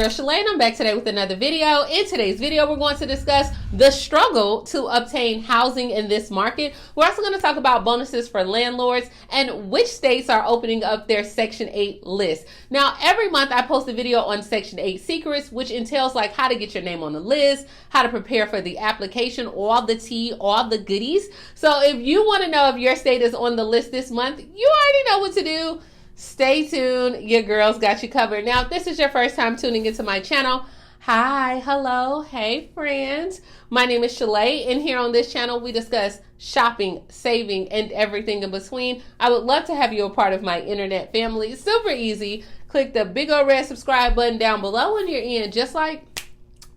girl Shalae, and I'm back today with another video. In today's video, we're going to discuss the struggle to obtain housing in this market. We're also going to talk about bonuses for landlords and which states are opening up their Section 8 list. Now, every month I post a video on Section 8 secrets, which entails like how to get your name on the list, how to prepare for the application, all the tea, all the goodies. So if you want to know if your state is on the list this month, you already know what to do. Stay tuned. Your girl's got you covered. Now, if this is your first time tuning into my channel, hi, hello, hey friends. My name is Shalae, and here on this channel, we discuss shopping, saving, and everything in between. I would love to have you a part of my internet family. Super easy. Click the big old red subscribe button down below when you're in, just like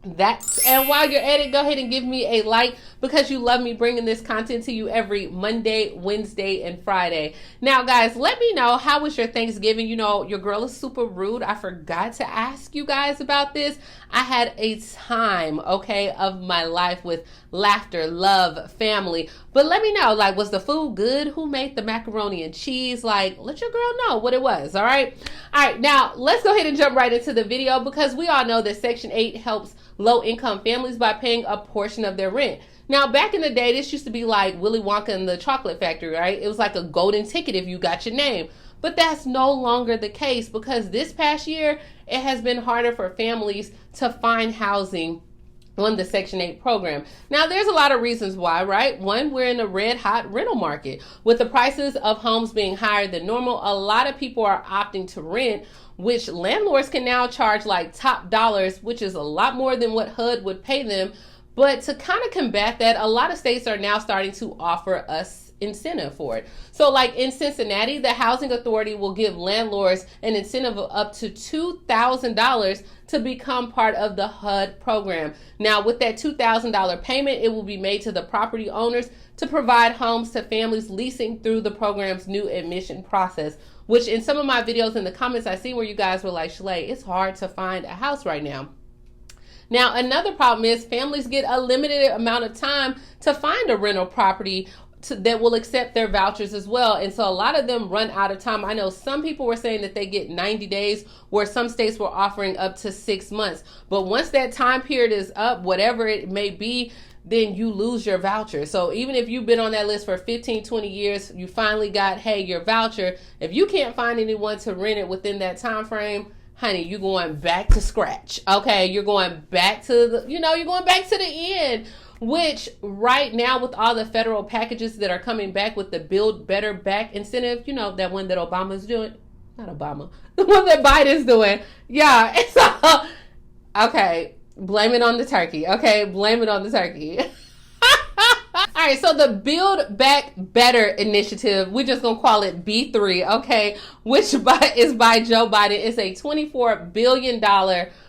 that. And while you're at it, go ahead and give me a like because you love me bringing this content to you every Monday, Wednesday, and Friday. Now, guys, let me know, how was your Thanksgiving? You know, your girl is super rude. I forgot to ask you guys about this. I had a time, okay, of my life with laughter, love, family. But let me know, like, was the food good? Who made the macaroni and cheese? Like, let your girl know what it was, all right? All right, now, let's go ahead and jump right into the video because we all know that Section 8 helps low-income families by paying a portion of their rent. Now, back in the day, this used to be like Willy Wonka and the Chocolate Factory, right? It was like a golden ticket if you got your name. But that's no longer the case because this past year, it has been harder for families to find housing on the Section 8 program. Now, there's a lot of reasons why, right? One, we're in a red hot rental market. With the prices of homes being higher than normal, a lot of people are opting to rent, which landlords can now charge like top dollars, which is a lot more than what HUD would pay them. But to kind of combat that, a lot of states are now starting to offer us incentive for it. So like in Cincinnati, the housing authority will give landlords an incentive of up to $2,000 to become part of the HUD program. Now with that $2,000 payment, it will be made to the property owners to provide homes to families leasing through the program's new admission process, which in some of my videos in the comments, I see where you guys were like, Shalae, it's hard to find a house right now. Now, another problem is families get a limited amount of time to find a rental property that will accept their vouchers as well. And so a lot of them run out of time. I know some people were saying that they get 90 days, where some states were offering up to 6 months. But once that time period is up, whatever it may be, then you lose your voucher. So even if you've been on that list for 15, 20 years, you finally got, hey, your voucher. If you can't find anyone to rent it within that time frame, honey, you're going back to scratch. Okay, you're going back to the, you're going back to the end. Which right now with all the federal packages that are coming back with the Build Better Back incentive, that one that Obama's doing, not Obama, the one that Biden's doing. Yeah, it's all, okay, blame it on the turkey. Okay, blame it on the turkey. All right, so the Build Back Better initiative, we're just going to call it B3, okay, which is by Joe Biden. It's a $24 billion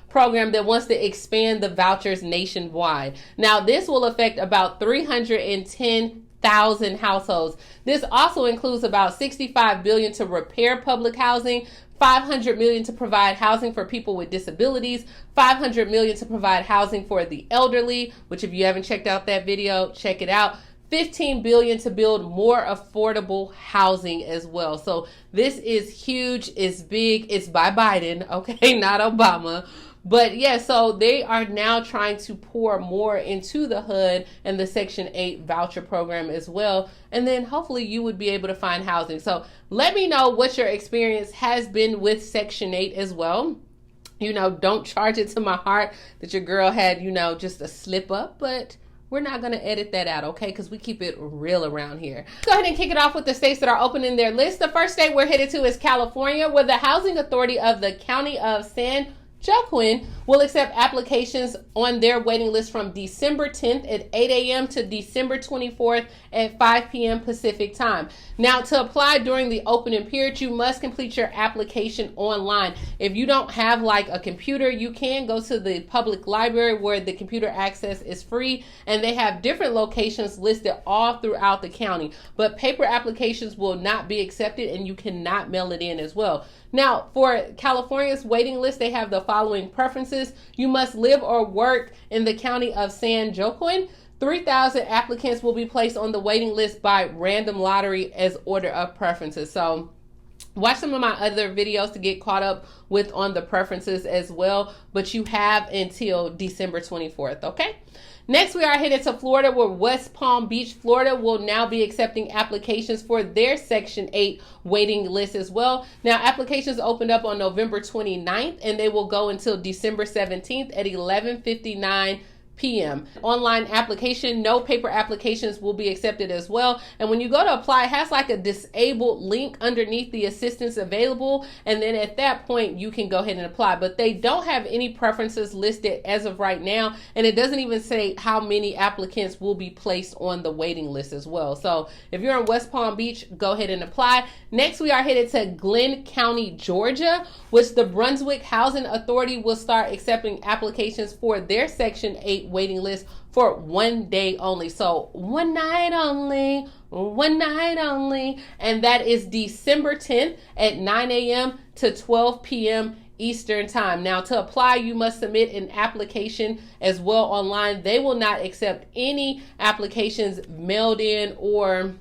program that wants to expand the vouchers nationwide. Now, this will affect about 310,000 households. This also includes about $65 billion to repair public housing, $500 million to provide housing for people with disabilities, $500 million to provide housing for the elderly, which if you haven't checked out that video, check it out. $15 billion to build more affordable housing as well. So this is huge, it's big, it's by Biden, okay, not Obama. But yeah, so they are now trying to pour more into the HUD and the Section 8 voucher program as well. And then hopefully you would be able to find housing. So let me know what your experience has been with Section 8 as well. Don't charge it to my heart that your girl had, just a slip up, but we're not going to edit that out, okay? Because we keep it real around here. Go ahead and kick it off with the states that are opening their list. The first state we're headed to is California, where the housing authority of the county of San Joaquin will accept applications on their waiting list from December 10th at 8 a.m. to December 24th at 5 p.m. Pacific time. Now, to apply during the opening period, you must complete your application online. If you don't have like a computer, you can go to the public library where the computer access is free, and they have different locations listed all throughout the county. But paper applications will not be accepted, and you cannot mail it in as well. Now, for California's waiting list, they have the following preferences. You must live or work in the county of San Joaquin. 3,000 applicants will be placed on the waiting list by random lottery as order of preferences. So Watch some of my other videos to get caught up with on the preferences as well. But you have until December 24th, okay? Next, we are headed to Florida, where West Palm Beach, Florida will now be accepting applications for their Section 8 waiting list as well. Now, applications opened up on November 29th, and they will go until December 17th at 11:59 p.m. Online application, no paper applications will be accepted as well. And when you go to apply, it has like a disabled link underneath the assistance available. And then at that point, you can go ahead and apply. But they don't have any preferences listed as of right now. And it doesn't even say how many applicants will be placed on the waiting list as well. So if you're in West Palm Beach, go ahead and apply. Next, we are headed to Glenn County, Georgia, which the Brunswick Housing Authority will start accepting applications for their Section 8 waiting list for 1 day only. So one night only, and that is December 10th at 9 a.m. to 12 p.m. Eastern time. Now, to apply, you must submit an application as well online. They will not accept any applications mailed in or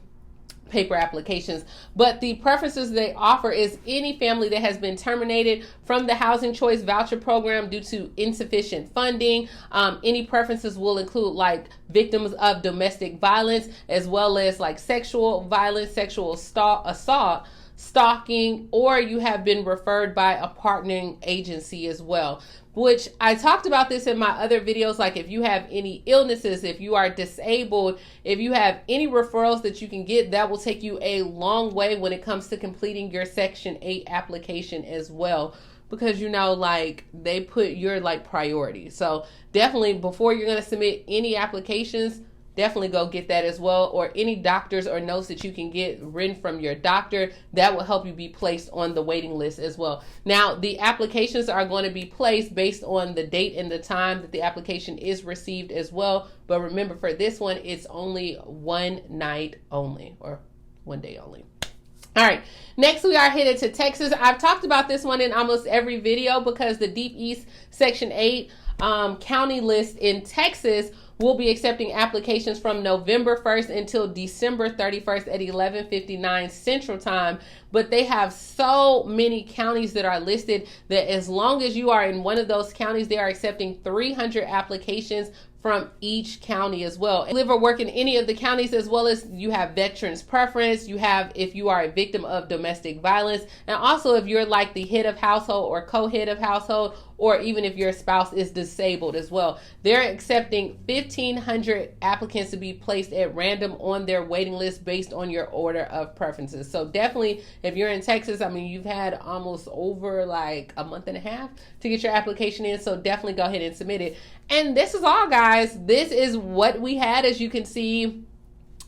paper applications, but the preferences they offer is any family that has been terminated from the Housing Choice Voucher Program due to insufficient funding. Any preferences will include like victims of domestic violence, as well as like sexual violence, sexual assault, stalking, or you have been referred by a partnering agency as well. Which I talked about this in my other videos, like if you have any illnesses, if you are disabled, if you have any referrals that you can get, that will take you a long way when it comes to completing your Section 8 application as well. Because, you know, like they put your like priority. So definitely before you're going to submit any applications, definitely go get that as well, or any doctors or notes that you can get written from your doctor that will help you be placed on the waiting list as well. Now, the applications are going to be placed based on the date and the time that the application is received as well. But remember, for this one, it's only one night only, or 1 day only. All right, next we are headed to Texas. I've talked about this one in almost every video because the Deep East Section 8 county list in Texas will be accepting applications from November 1st until December 31st at 11:59 Central Time. But they have so many counties that are listed that as long as you are in one of those counties, they are accepting 300 applications from each county as well. Live or work in any of the counties, as well as you have veterans preference, you have if you are a victim of domestic violence, and also if you're like the head of household or co-head of household, or even if your spouse is disabled as well. They're accepting 1,500 applicants to be placed at random on their waiting list based on your order of preferences. So definitely, if you're in Texas, I mean, you've had almost over like a month and a half to get your application in, so definitely go ahead and submit it. And this is all, guys. This is what we had. As you can see,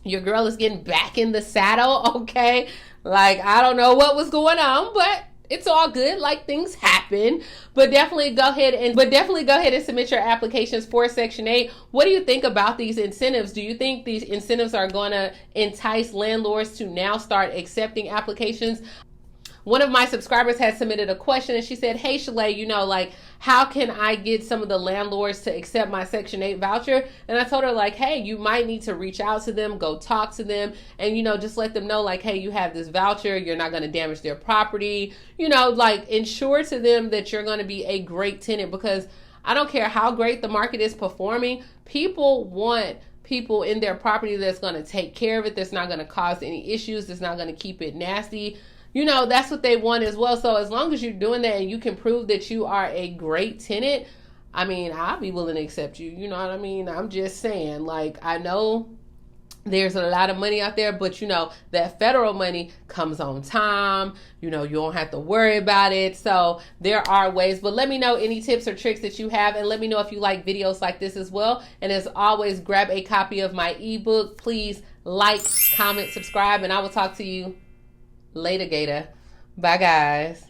your girl is getting back in the saddle, okay? Like, I don't know what was going on, but it's all good. Like, things happen. But definitely go ahead and submit your applications for Section 8. What do you think about these incentives? Do you think these incentives are going to entice landlords to now start accepting applications? One of my subscribers had submitted a question, and she said, hey, Shalae, you know, like, how can I get some of the landlords to accept my Section 8 voucher? And I told her, like, hey, you might need to reach out to them, go talk to them, and, you know, just let them know, like, hey, you have this voucher, you're not going to damage their property, you know, like, ensure to them that you're going to be a great tenant, because I don't care how great the market is performing, people want people in their property that's going to take care of it, that's not going to cause any issues, that's not going to keep it nasty. You know, that's what they want as well. So as long as you're doing that and you can prove that you are a great tenant, I mean, I'll be willing to accept you. You know what I mean? I'm just saying, like, I know there's a lot of money out there, but, you know, that federal money comes on time. You know, you don't have to worry about it. So there are ways. But let me know any tips or tricks that you have. And let me know if you like videos like this as well. And as always, grab a copy of my ebook. Please like, comment, subscribe, and I will talk to you later, Gator. Bye, guys.